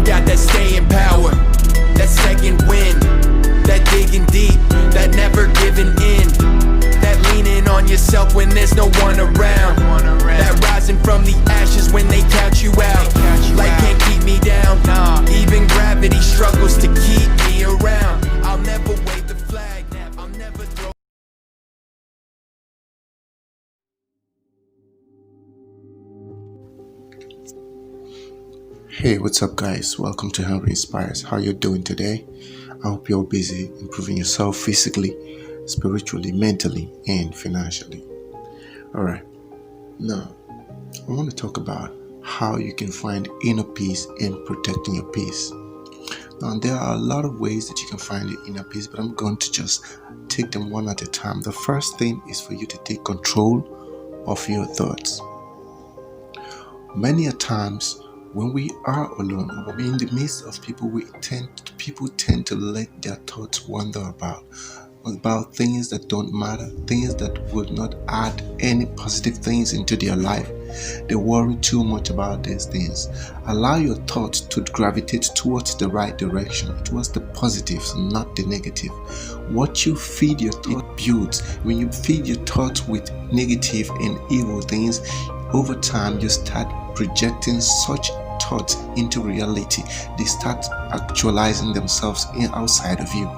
I've got that staying power, that second wind, that digging deep, that never giving in, that leaning on yourself when there's no one around, that rising from the ashes when they count you out. Life can't keep me down, even gravity struggles to keep me around. I'll never wave the flag, I'll never throw. Hey, what's up guys? Welcome to Henry Inspires. How you doing today? I hope you're busy improving yourself physically, spiritually, mentally, and financially. Alright, now I want to talk about how you can find inner peace and protecting your peace. Now there are a lot of ways that you can find your inner peace, but I'm going to just take them one at a time. The first thing is for you to take control of your thoughts. Many a times when we are alone, when we're in the midst of people, people tend to let their thoughts wander about things that don't matter, things that would not add any positive things into their life. They worry too much about these things. Allow your thoughts to gravitate towards the right direction, towards the positives, not the negative. What you feed your thought builds. When you feed your thoughts with negative and evil things, over time you start projecting such thoughts into reality. They start actualizing themselves outside of you.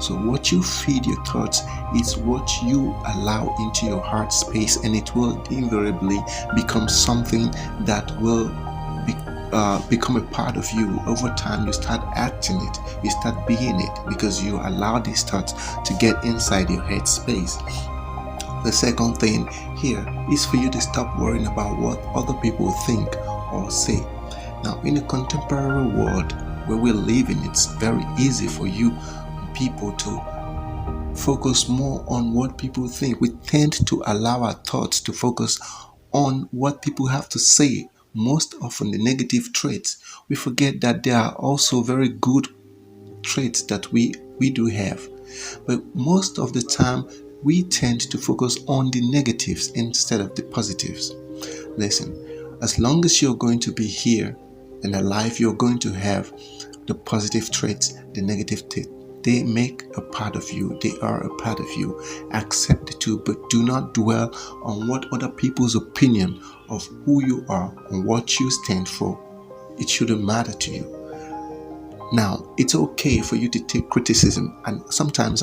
So what you feed your thoughts is what you allow into your heart space, and it will invariably become something that will become a part of you. Over time you start acting it, you start being it, because you allow these thoughts to get inside your head space. The second thing here is for you to stop worrying about what other people think or say. Now, in a contemporary world where we're living, it's very easy for you people to focus more on what people think. We tend to allow our thoughts to focus on what people have to say, most often the negative traits. We forget that there are also very good traits that we do have. But most of the time, we tend to focus on the negatives instead of the positives. Listen, as long as you're going to be here and alive, you're going to have the positive traits, the negative traits. They make a part of you. They are a part of you. Accept the two, but do not dwell on what other people's opinion of who you are and what you stand for. It shouldn't matter to you. Now, it's okay for you to take criticism, and sometimes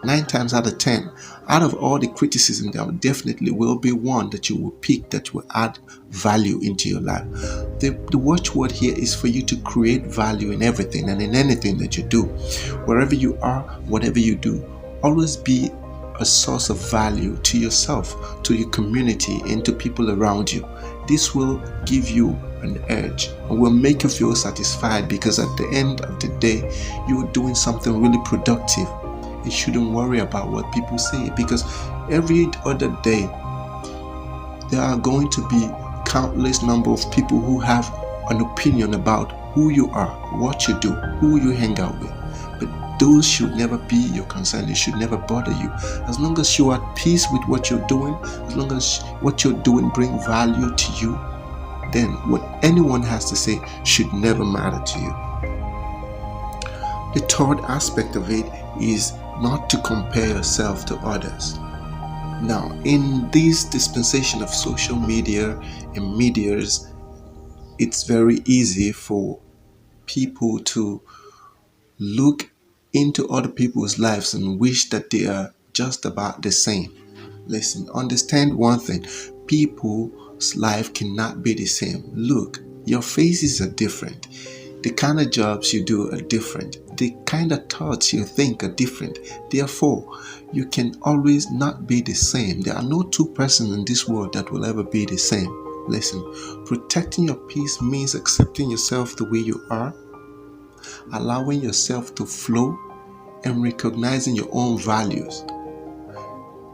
9 times out of 10, out of all the criticism, there definitely will be one that you will pick that will add value into your life. The watchword here is for you to create value in everything and in anything that you do. Wherever you are, whatever you do, always be a source of value to yourself, to your community, and to people around you. This will give you an edge and will make you feel satisfied, because at the end of the day, you're doing something really productive. You shouldn't worry about what people say, because every other day there are going to be countless number of people who have an opinion about who you are, what you do, who you hang out with. But those should never be your concern. It should never bother you. As long as you are at peace with what you're doing, as long as what you're doing brings value to you, then what anyone has to say should never matter to you. The third aspect of it is not to compare yourself to others. Now, in this dispensation of social media and medias, it's very easy for people to look into other people's lives and wish that they are just about the same. Listen, understand one thing. People's life cannot be the same. Look, your faces are different. The kind of jobs you do are different. The kind of thoughts you think are different. Therefore, you can always not be the same. There are no two persons in this world that will ever be the same. Listen, protecting your peace means accepting yourself the way you are, allowing yourself to flow, and recognizing your own values.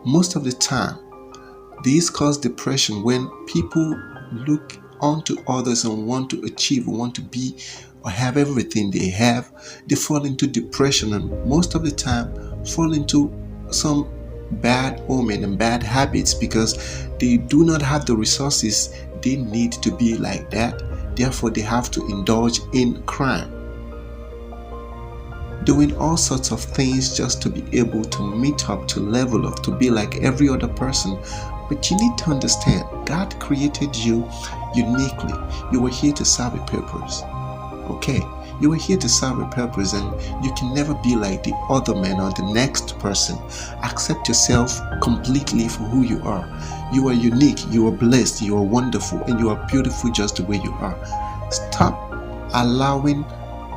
Most of the time, these cause depression when people look onto others and want to achieve, want to be or have everything they have. They fall into depression, and most of the time fall into some bad omen and bad habits, because they do not have the resources they need to be like that. therefore they have to indulge in crime, doing all sorts of things just to be able to meet up, to level up, to be like every other person. But you need to understand, God created you uniquely. You were here to serve a purpose. Okay? You were here to serve a purpose, and you can never be like the other man or the next person. Accept yourself completely for who you are. You are unique, you are blessed, you are wonderful, and you are beautiful just the way you are. Stop allowing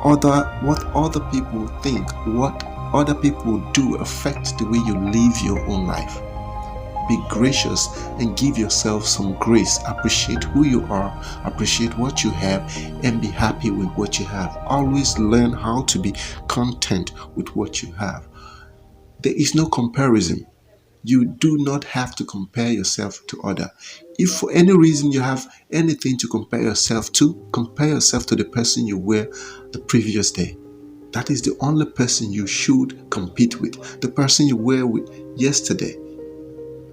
what other people think, what other people do affect the way you live your own life. Be gracious and give yourself some grace. Appreciate who you are, appreciate what you have, and be happy with what you have. Always learn how to be content with what you have. There is no comparison. You do not have to compare yourself to other. If for any reason you have anything to compare yourself to, compare yourself to the person you were the previous day. That is the only person you should compete with, the person you were with yesterday.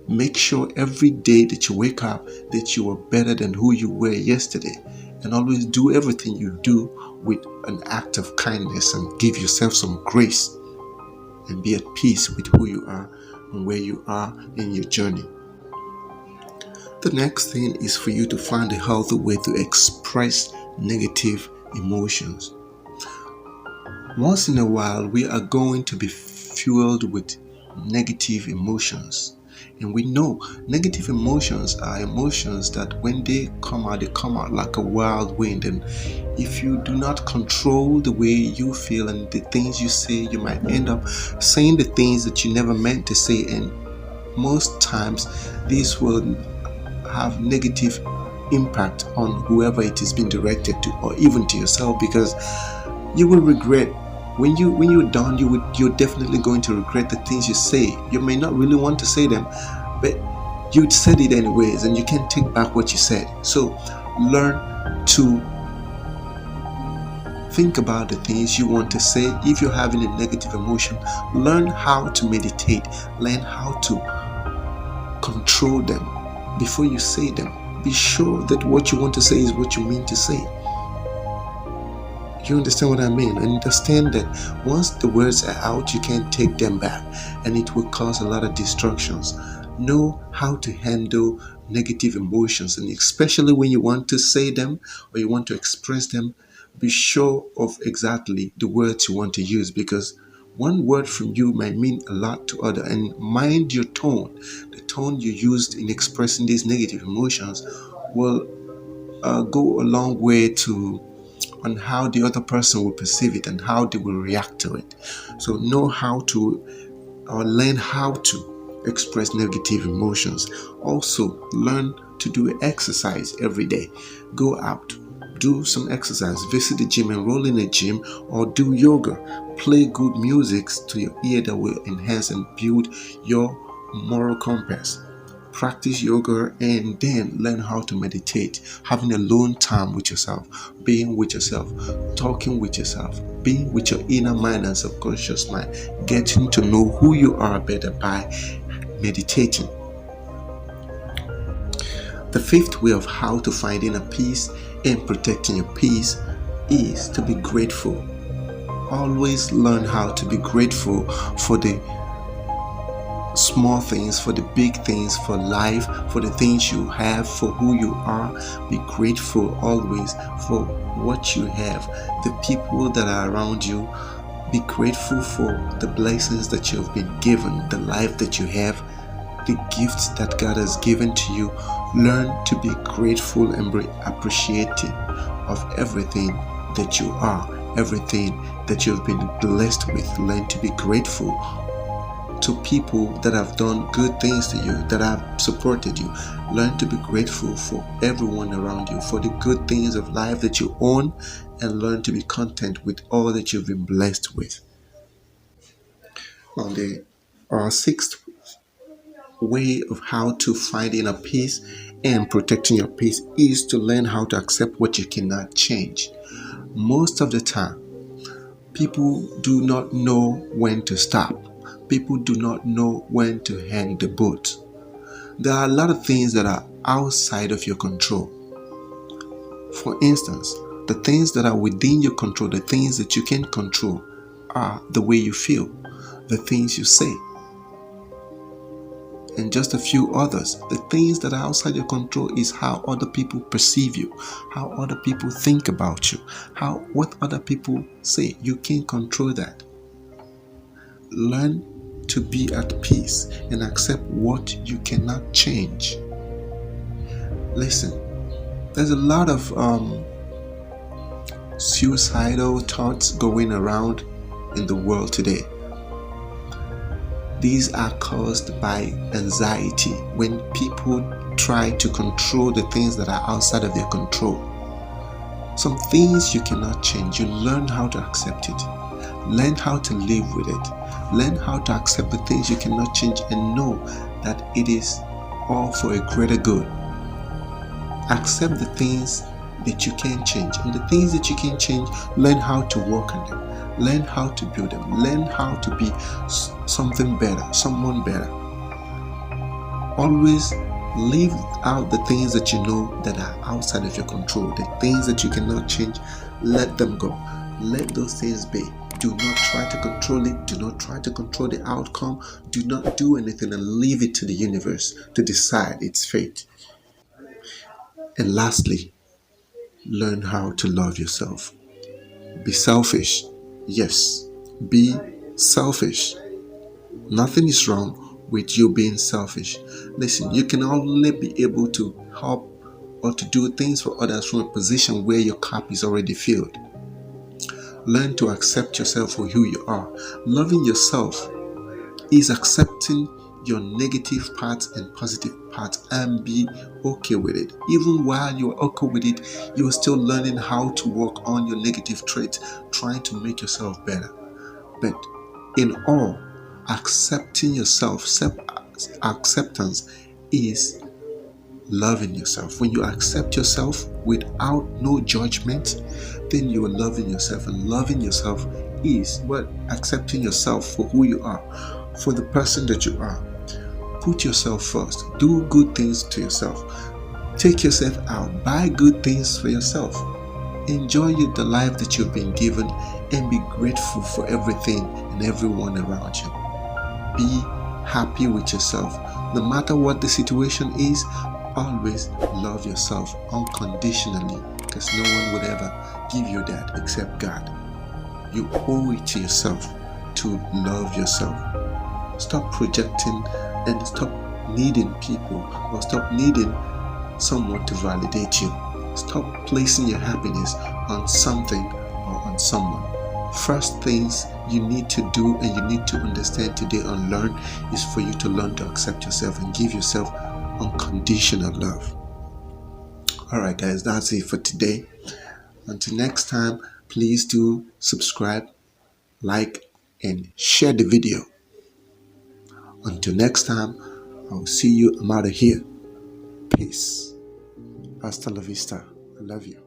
Make sure every day that you wake up that you are better than who you were yesterday, and always do everything you do with an act of kindness, and give yourself some grace, and be at peace with who you are and where you are in your journey. The next thing is for you to find a healthy way to express negative emotions. Once in a while, we are going to be fueled with negative emotions. And we know negative emotions are emotions that when they come out like a wild wind. And if you do not control the way you feel and the things you say, you might end up saying the things that you never meant to say. And most times, this will have negative impact on whoever it is being directed to, or even to yourself, because you will regret. When you're done, you're definitely going to regret the things you say. You may not really want to say them, but you said it anyways, and you can't take back what you said. So learn to think about the things you want to say. If you're having a negative emotion, learn how to meditate. Learn how to control them before you say them. Be sure that what you want to say is what you mean to say. You understand what I mean? And understand that once the words are out, you can't take them back, and it will cause a lot of distractions. Know how to handle negative emotions, and especially when you want to say them or you want to express them, be sure of exactly the words you want to use, because one word from you might mean a lot to other. And mind your tone. The tone you used in expressing these negative emotions will go a long way to on how the other person will perceive it and how they will react to it. So know how to, or learn how to express negative emotions. Also learn to do exercise every day. Go out, do some exercise, visit the gym, enroll in a gym, or do yoga. Play good music to your ear that will enhance and build your moral compass. Practice yoga, and then learn how to meditate. Having alone time with yourself, being with yourself, talking with yourself, being with your inner mind and subconscious mind, getting to know who you are better by meditating. The fifth way of how to find inner peace and protecting your peace is to be grateful. Always learn how to be grateful for the small things, for the big things, for life, for the things you have, for who you are. Be grateful always for what you have, the people that are around you. Be grateful for the blessings that you have been given, the life that you have, the gifts that God has given to you. Learn to be grateful and be appreciative of everything that you are, everything that you've been blessed with. Learn to be grateful to people that have done good things to you, that have supported you. Learn to be grateful for everyone around you, for the good things of life that you own, and learn to be content with all that you've been blessed with. On the sixth way of how to find inner peace and protecting your peace is to learn how to accept what you cannot change. Most of the time, people do not know when to stop. People do not know when to hang the boat. There are a lot of things that are outside of your control. For instance, the things that are within your control, the things that you can control, are the way you feel, the things you say, and just a few others. The things that are outside your control is how other people perceive you, how other people think about you, what other people say. You can't control that. Learn to be at peace and accept what you cannot change. Listen, there's a lot of suicidal thoughts going around in the world today. These are caused by anxiety when people try to control the things that are outside of their control. Some things you cannot change. You learn how to accept it. Learn how to live with it. Learn how to accept the things you cannot change and know that it is all for a greater good. Accept the things that you can change, and the things that you can change, learn how to work on them. Learn how to build them. Learn how to be something better, someone better. Always leave out the things that you know that are outside of your control. The things that you cannot change, let them go. Let those things be. Do not try to control it. Do not try to control the outcome. Do not do anything and leave it to the universe to decide its fate. And lastly, learn how to love yourself. Be selfish. Yes, be selfish. Nothing is wrong with you being selfish. Listen, you can only be able to help or to do things for others from a position where your cup is already filled. Learn to accept yourself for who you are. Loving yourself is accepting your negative parts and positive parts and be okay with it. Even while you're okay with it, you're still learning how to work on your negative traits, trying to make yourself better. But in all, accepting yourself, acceptance is loving yourself. When you accept yourself without no judgment, then you are loving yourself. And loving yourself is accepting yourself for who you are, for the person that you are. Put yourself first. Do good things to yourself. Take yourself out. Buy good things for yourself. Enjoy the life that you've been given and be grateful for everything and everyone around you. Be happy with yourself. No matter what the situation is, always love yourself unconditionally, because no one would ever give you that except God. You owe it to yourself to love yourself. Stop projecting and stop needing people or stop needing someone to validate you. Stop placing your happiness on something or on someone. First things you need to do and you need to understand today and learn is for you to learn to accept yourself and give yourself unconditional love. Alright guys, that's it for today. Until next time, please do subscribe, like, and share the video. Until next time, I'll see you. I'm out of here. Peace. Hasta la vista. I love you.